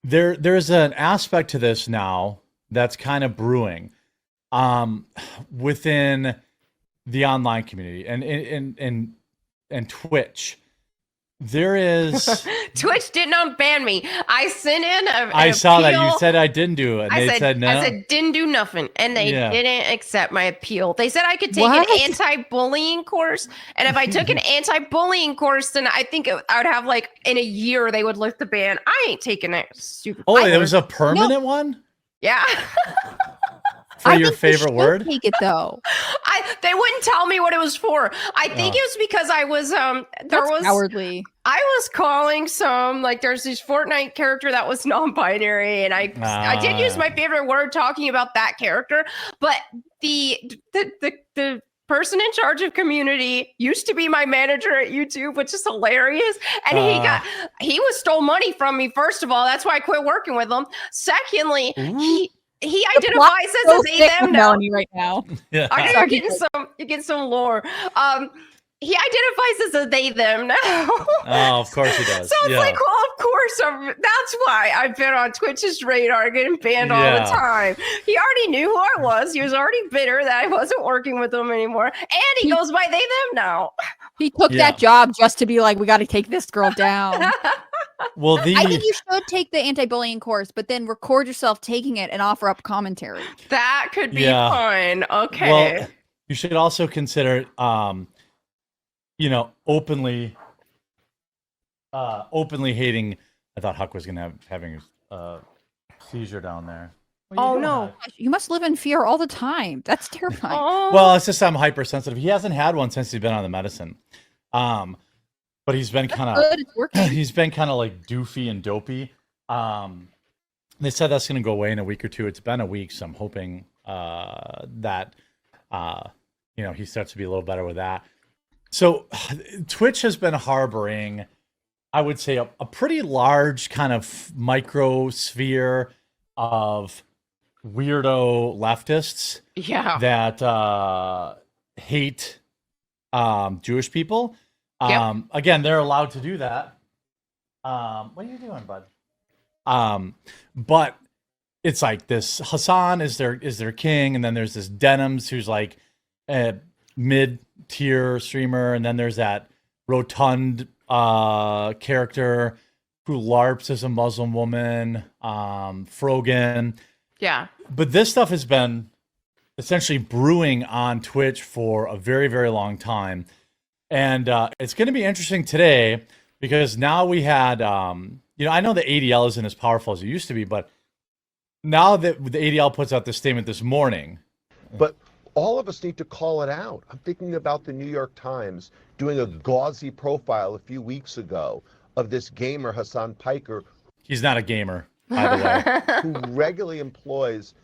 there's an aspect to this now that's kind of brewing within the online community and Twitch. There is Twitch didn't unban me. I sent in I saw appeal. that you said I didn't do it. And they said no. I said didn't do nothing, and they Yeah. didn't accept my appeal. They said I could take What? an anti-bullying course, and if I took an anti-bullying course, then I think I would have like in a year they would lift the ban. I ain't taking that stupid. Oh, there was a permanent one Yeah. for your think you favorite should word? Take it though. They wouldn't tell me what it was for. I think it was because I was That's cowardly. I was calling some, like, there's this Fortnite character that was non-binary, and I did use my favorite word talking about that character, but the person in charge of community used to be my manager at YouTube, which is hilarious. And he was stole money from me. First of all, that's why I quit working with him. Secondly, he identifies as a they them now. Melonie right now. Yeah. You're getting some lore. He identifies as a they them now. Oh, of course he does. So it's like, well, of course, that's why I've been on Twitch's radar getting banned all the time. He already knew who I was. He was already bitter that I wasn't working with him anymore. And he goes by they them now. He took that job just to be like, we got to take this girl down. Well, I think you should take the anti-bullying course, but then record yourself taking it and offer up commentary. That could be fun. Okay. Well, you should also consider openly hating. I thought Huck was gonna having a seizure down there. Oh no! You must live in fear all the time. That's terrifying. Well, it's just I'm hypersensitive. He hasn't had one since he's been on the medicine, but he's been kind of he's been kind of like doofy and dopey. They said that's gonna go away in a week or two. It's been a week, so I'm hoping that he starts to be a little better with that. So Twitch has been harboring, I would say, a pretty large kind of microsphere of weirdo leftists that hate Jewish people. Again, they're allowed to do that. What are you doing, bud? But it's like this Hassan is their king, and then there's this Denims who's like a mid-tier streamer, and then there's that rotund character who LARPs as a Muslim woman, Frogan. Yeah. But this stuff has been essentially brewing on Twitch for a very, very long time. And it's going to be interesting today because now we had, I know the ADL isn't as powerful as it used to be, but now that the ADL puts out this statement this morning. But all of us need to call it out. I'm thinking about the New York Times doing a gauzy profile a few weeks ago of this gamer, Hassan Piker. He's not a gamer, by the way. Who regularly employs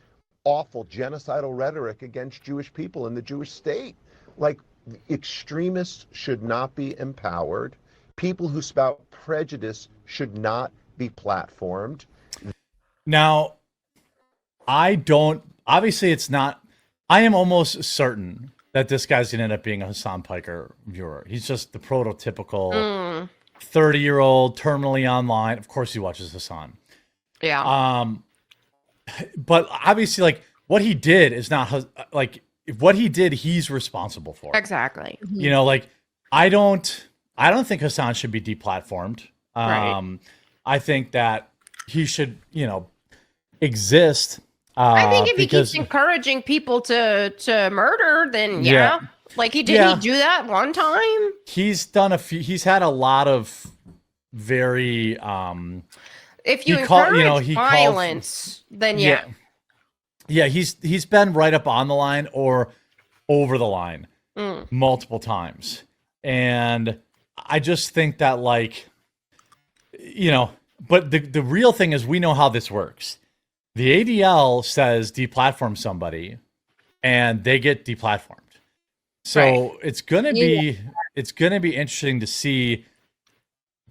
awful genocidal rhetoric against Jewish people in the Jewish state. Like, extremists should not be empowered. People who spout prejudice should not be platformed. Now, obviously it's not, I am almost certain that this guy's going to end up being a Hassan Piker viewer. He's just the prototypical 30-year-old, terminally online. Of course he watches Hassan. Yeah. But obviously, like, what he did is not, like, what he did, he's responsible for. Exactly. Like, I don't think Hassan should be deplatformed. Right. I think that he should, exist. I think if he keeps encouraging people to murder, then like he did, he do that one time. He's done he's had a lot of very if you encourage violence, then he's been right up on the line or over the line multiple times, and I just think that, like, but the real thing is, we know how this works. The ADL says deplatform somebody, and they get deplatformed. So it's gonna be interesting to see.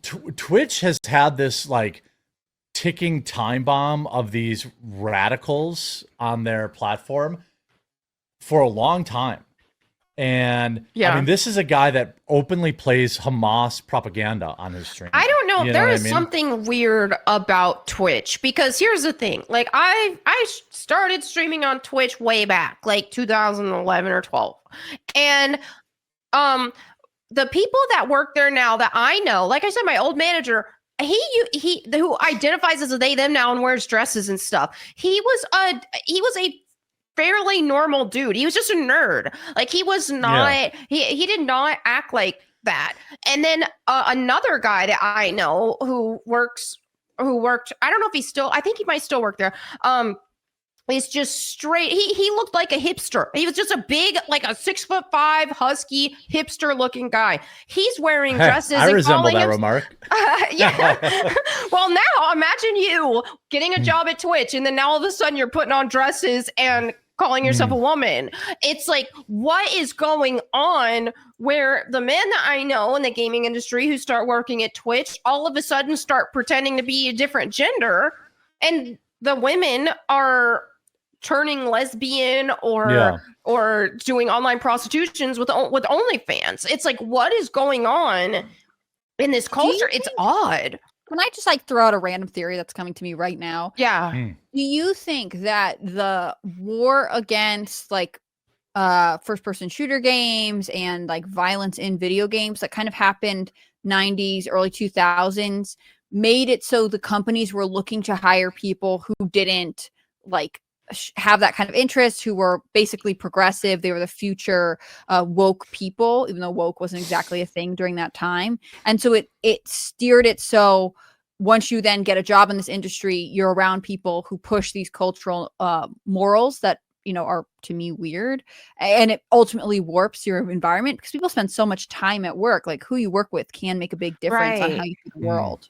Twitch has had this like ticking time bomb of these radicals on their platform for a long time, and I mean, this is a guy that openly plays Hamas propaganda on his stream. I don't know there is something weird about Twitch, because here's the thing. Like I started streaming on Twitch way back, like 2011 or 12. And the people that work there now that I know, like I said, my old manager, he who identifies as a they them now and wears dresses and stuff. He was a fairly normal dude. He was just a nerd. Like he was not he did not act like that. And then another guy that I know who worked, I don't know if I think he might still work there. He's just straight. He looked like a hipster. He was just a big, like a 6'5" husky hipster looking guy. He's wearing dresses. I resemble that remark. Yeah. Well, now imagine you getting a job at Twitch, and then now all of a sudden you're putting on dresses and calling yourself a woman. It's like, what is going on where the men that I know in the gaming industry who start working at Twitch all of a sudden start pretending to be a different gender, and the women are turning lesbian or doing online prostitutions with OnlyFans. It's like, what is going on in this culture? It's odd. Can I just like throw out a random theory that's coming to me right now? Yeah. Do you think that the war against like first person shooter games and like violence in video games that kind of happened 90s, early 2000s made it so the companies were looking to hire people who didn't like have that kind of interest, who were basically progressive? They were the future woke people, even though woke wasn't exactly a thing during that time. And so it steered it so once you then get a job in this industry, you're around people who push these cultural morals that, you know, are to me weird, and it ultimately warps your environment because people spend so much time at work. Like who you work with can make a big difference on how you see the world.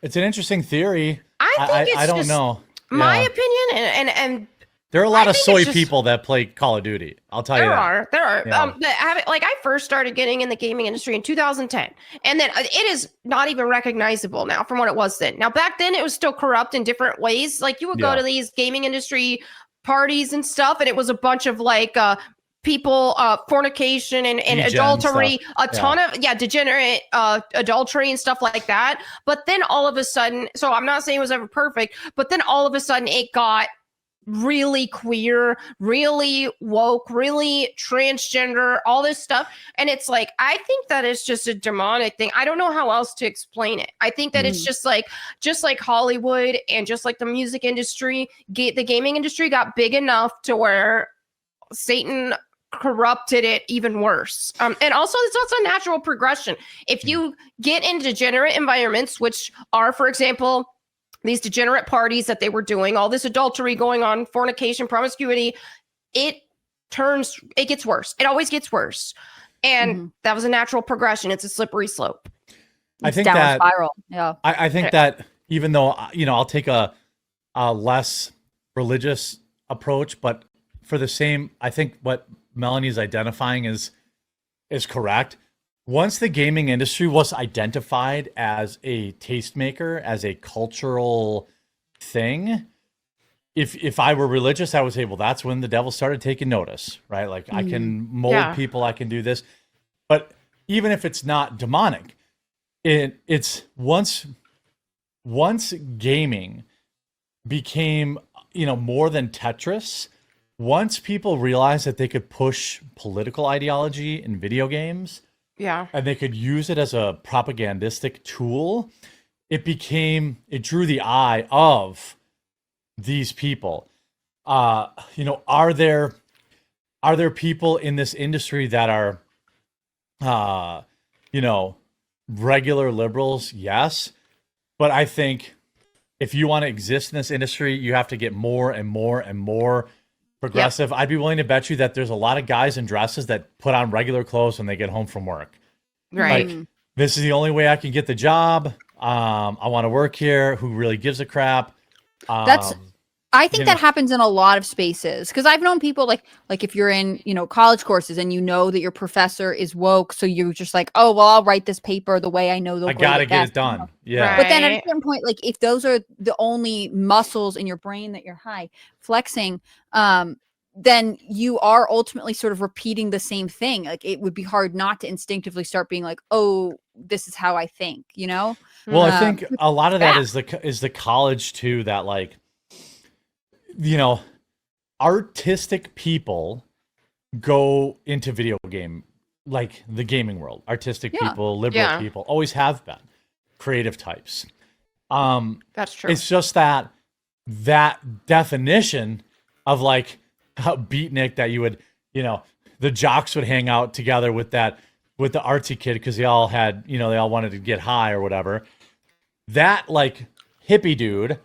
It's an interesting theory. I don't know. My opinion, and there are a lot of soy people that play Call of Duty. I'll tell you that. There are. Like I first started getting in the gaming industry in 2010, and then it is not even recognizable now from what it was then. Now back then it was still corrupt in different ways. Like you would go to these gaming industry parties and stuff, and it was a bunch of like people fornication and adultery, a ton of degenerate adultery and stuff like that. But then all of a sudden, so I'm not saying it was ever perfect, but then all of a sudden it got really queer, really woke, really transgender, all this stuff. And it's like, I think that is just a demonic thing. I don't know how else to explain it. I think that it's just like Hollywood and just like the music industry, the gaming industry got big enough to where Satan corrupted it even worse. And also it's also a natural progression. If you get into degenerate environments, which are, for example, these degenerate parties that they were doing, all this adultery going on, fornication, promiscuity, it gets worse. It always gets worse. And that was a natural progression. It's a slippery slope. I think downward that spiral. Yeah. I think that even though, you know, I'll take a less religious approach, but for the same, I think what Melonie is identifying is correct. Once the gaming industry was identified as a tastemaker, as a cultural thing, if I were religious, I would say, well, that's when the devil started taking notice, right? Like I can mold people, I can do this. But even if it's not demonic, it's once gaming became, you know, more than Tetris. Once people realized that they could push political ideology in video games, and they could use it as a propagandistic tool, it drew the eye of these people. You know, are there people in this industry that are, you know, regular liberals? Yes. But I think if you want to exist in this industry, you have to get more and more and more progressive. I'd be willing to bet you that there's a lot of guys in dresses that put on regular clothes when they get home from work. Right. Like, this is the only way I can get the job. I want to work here. Who really gives a crap? I think that happens in a lot of spaces, because I've known people like if you're in, you know, college courses and you know that your professor is woke, so you're just like, oh, well, I'll write this paper the way I know I gotta get it done. Yeah. But then at a certain point, like if those are the only muscles in your brain that you're flexing, then you are ultimately sort of repeating the same thing. Like it would be hard not to instinctively start being like, oh, this is how I think, you know? Well, I think a lot of that is the college too, that like, you know, artistic people go into video game, like the gaming world. Artistic people, liberal people, always have been creative types. That's true. It's just that definition of like a beatnik that you would, you know, the jocks would hang out together with the artsy kid because they all had, you know, they all wanted to get high or whatever. That like hippie dude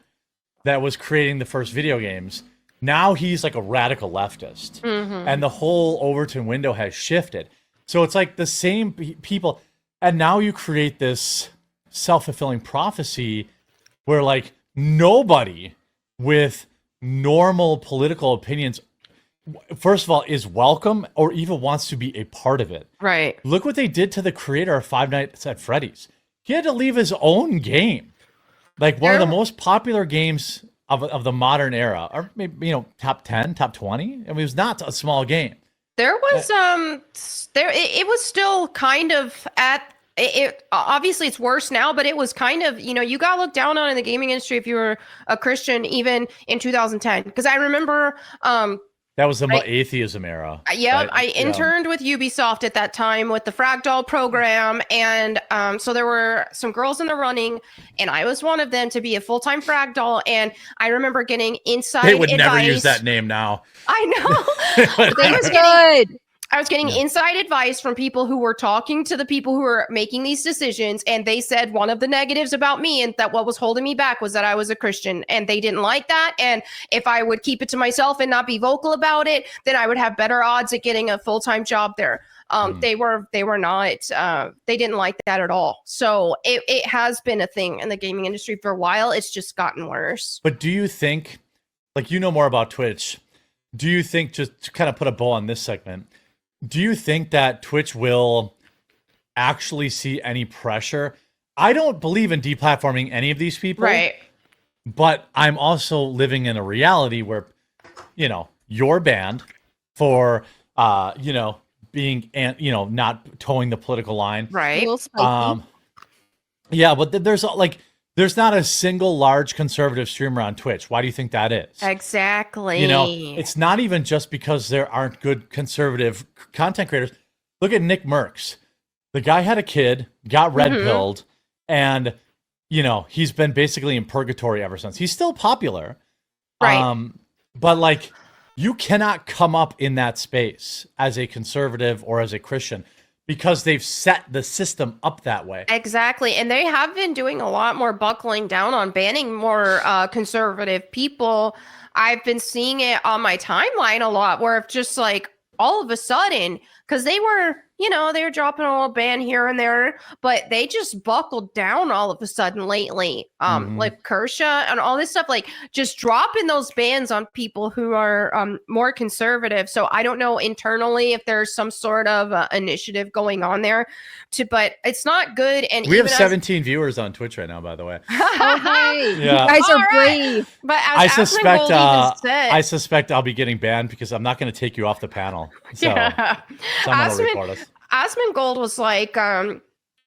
that was creating the first video games, now he's like a radical leftist. And the whole Overton window has shifted. So it's like the same people. And now you create this self-fulfilling prophecy where like nobody with normal political opinions, first of all, is welcome or even wants to be a part of it. Right. Look what they did to the creator of Five Nights at Freddy's. He had to leave his own game. Like one of the most popular games of the modern era, or maybe, you know, top 10, top 20. I mean, it was not a small game. There was it was still kind of at it. Obviously, it's worse now, but it was kind of, you know, you got looked down on in the gaming industry if you were a Christian, even in 2010. Because I remember that was the atheism era. Yeah, I interned with Ubisoft at that time with the Fragdoll program, and so there were some girls in the running, and I was one of them to be a full-time Fragdoll. And I remember getting inside advice. They would never use that name now. I know. That was good. I was getting inside advice from people who were talking to the people who were making these decisions. And they said one of the negatives about me and that what was holding me back was that I was a Christian, and they didn't like that. And if I would keep it to myself and not be vocal about it, then I would have better odds at getting a full-time job there. They were not, they didn't like that at all. So it has been a thing in the gaming industry for a while. It's just gotten worse. But do you think, like, you know more about Twitch, do you think, just to kind of put a bow on this segment, do you think that Twitch will actually see any pressure? I don't believe in deplatforming any of these people. Right. But I'm also living in a reality where, you know, you're banned for, you know, being, you know, not towing the political line. Right. Yeah, but there's like, there's not a single large conservative streamer on Twitch. Why do you think that is? Exactly. You know, it's not even just because there aren't good conservative content creators. Look at Nick Merckx. The guy had a kid, got red-pilled, and, you know, he's been basically in purgatory ever since. He's still popular. Right. But, like, you cannot come up in that space as a conservative or as a Christian, because they've set the system up that way. Exactly. And they have been doing a lot more buckling down on banning more conservative people. I've been seeing it on my timeline a lot, where it's just like all of a sudden, because they were, you know, they were dropping a little ban here and there, but they just buckled down all of a sudden lately. Like Kershaw and all this stuff, like just dropping those bans on people who are more conservative. So I don't know internally if there's some sort of initiative going on there, but it's not good. And we have 17 viewers on Twitch right now, by the way. Oh, hey. Yeah. You guys are brave. But as I suspect I'll be getting banned because I'm not going to take you off the panel. So, yeah. someone will report us. Asmongold was like,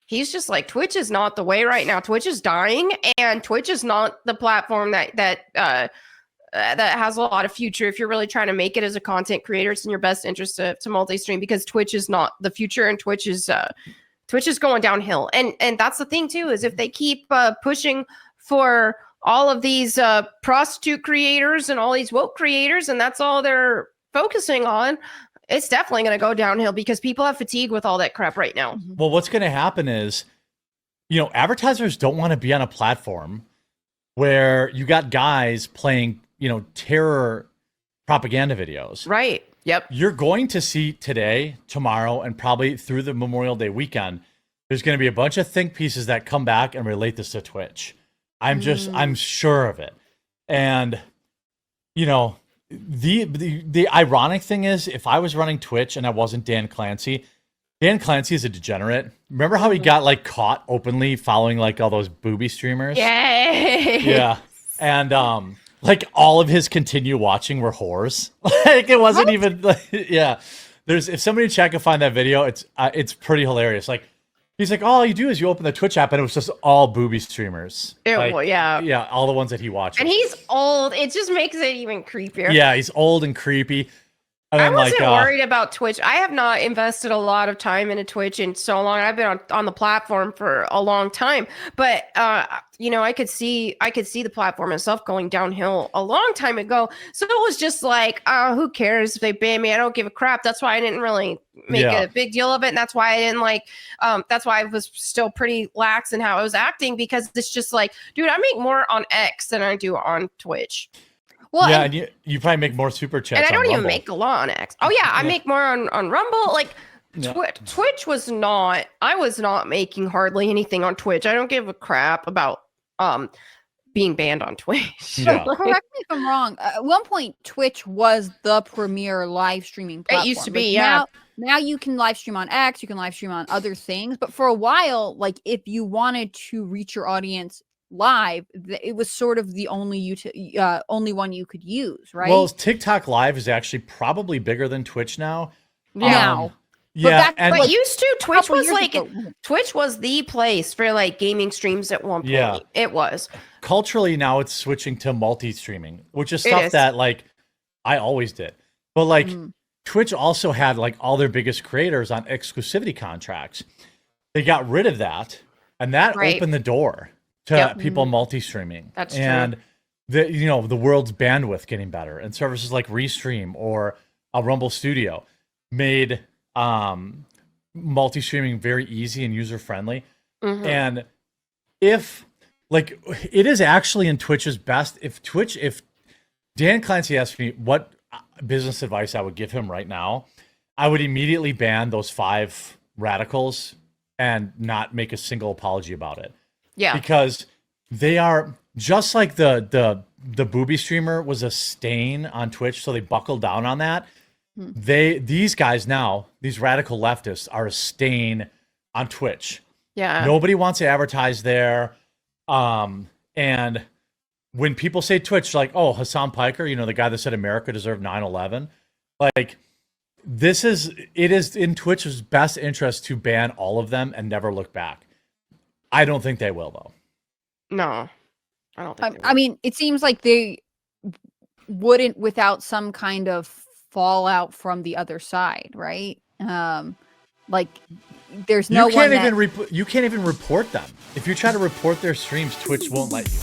he's just like, Twitch is not the way right now. Twitch is dying, and Twitch is not the platform that has a lot of future. If you're really trying to make it as a content creator, it's in your best interest to multi-stream, because Twitch is not the future, and Twitch is going downhill. And that's the thing too, is if they keep pushing for all of these prostitute creators and all these woke creators, and that's all they're focusing on, it's definitely going to go downhill, because people have fatigue with all that crap right now. Well, what's going to happen is, you know, advertisers don't want to be on a platform where you got guys playing, you know, terror propaganda videos. Right. Yep. You're going to see today, tomorrow, and probably through the Memorial Day weekend, there's going to be a bunch of think pieces that come back and relate this to Twitch. I'm sure of it. And, you know, the ironic thing is, if I was running Twitch and I wasn't Dan Clancy is a degenerate. Remember how he got like caught openly following like all those booby streamers? Yay! Yeah. And like all of his continue watching were whores. Like it wasn't even like, yeah. There's if somebody in chat can find that video, it's pretty hilarious. Like he's like, all you do is you open the Twitch app and it was just all booby streamers. Yeah, all the ones that he watches. And he's old. It just makes it even creepier. Yeah, he's old and creepy. I wasn't worried about Twitch. I have not invested a lot of time into Twitch in so long. I've been on the platform for a long time, but I could see the platform itself going downhill a long time ago. So it was just like, who cares if they ban me? I don't give a crap. That's why I didn't really make a big deal of it, and that's why I didn't that's why I was still pretty lax in how I was acting, because it's just like, dude, I make more on X than I do on Twitch. Well, yeah, and you probably make more super chats. And I don't even Rumble. make a lot on X. Oh yeah, I make more on Rumble. Like Twitch was not. I was not making hardly anything on Twitch. I don't give a crap about being banned on Twitch. Yeah. Correct me if I'm wrong. At one point, Twitch was the premier live streaming platform. It used to be, yeah. Now you can live stream on X. You can live stream on other things. But for a while, like if you wanted to reach your audience live, it was sort of the only one you could use, right? Well, TikTok Live is actually probably bigger than Twitch now. Now. Yeah, but used to Twitch was like Twitch was the place for like gaming streams at one point. Yeah. It was. Culturally now it's switching to multi-streaming, which is stuff that like I always did. But like Twitch also had like all their biggest creators on exclusivity contracts. They got rid of that, and that opened the door to people multi-streaming. That's and true. The world's bandwidth getting better, and services like Restream or a Rumble Studio made multi-streaming very easy and user-friendly. And if like it is actually in Twitch's best, if Dan Clancy asked me what business advice I would give him right now, I would immediately ban those 5 radicals and not make a single apology about it. Yeah. Because they are just like the booby streamer was a stain on Twitch, so they buckled down on that. These guys now, these radical leftists, are a stain on Twitch. Yeah. Nobody wants to advertise there. And when people say Twitch, like, oh, Hassan Piker, the guy that said America deserved 9/11, like it is in Twitch's best interest to ban all of them and never look back. I don't think they will, though. No, I don't think. I mean, it seems like they wouldn't without some kind of fallout from the other side, right? Like there's no you can't even report them. If you try to report their streams, Twitch won't let you.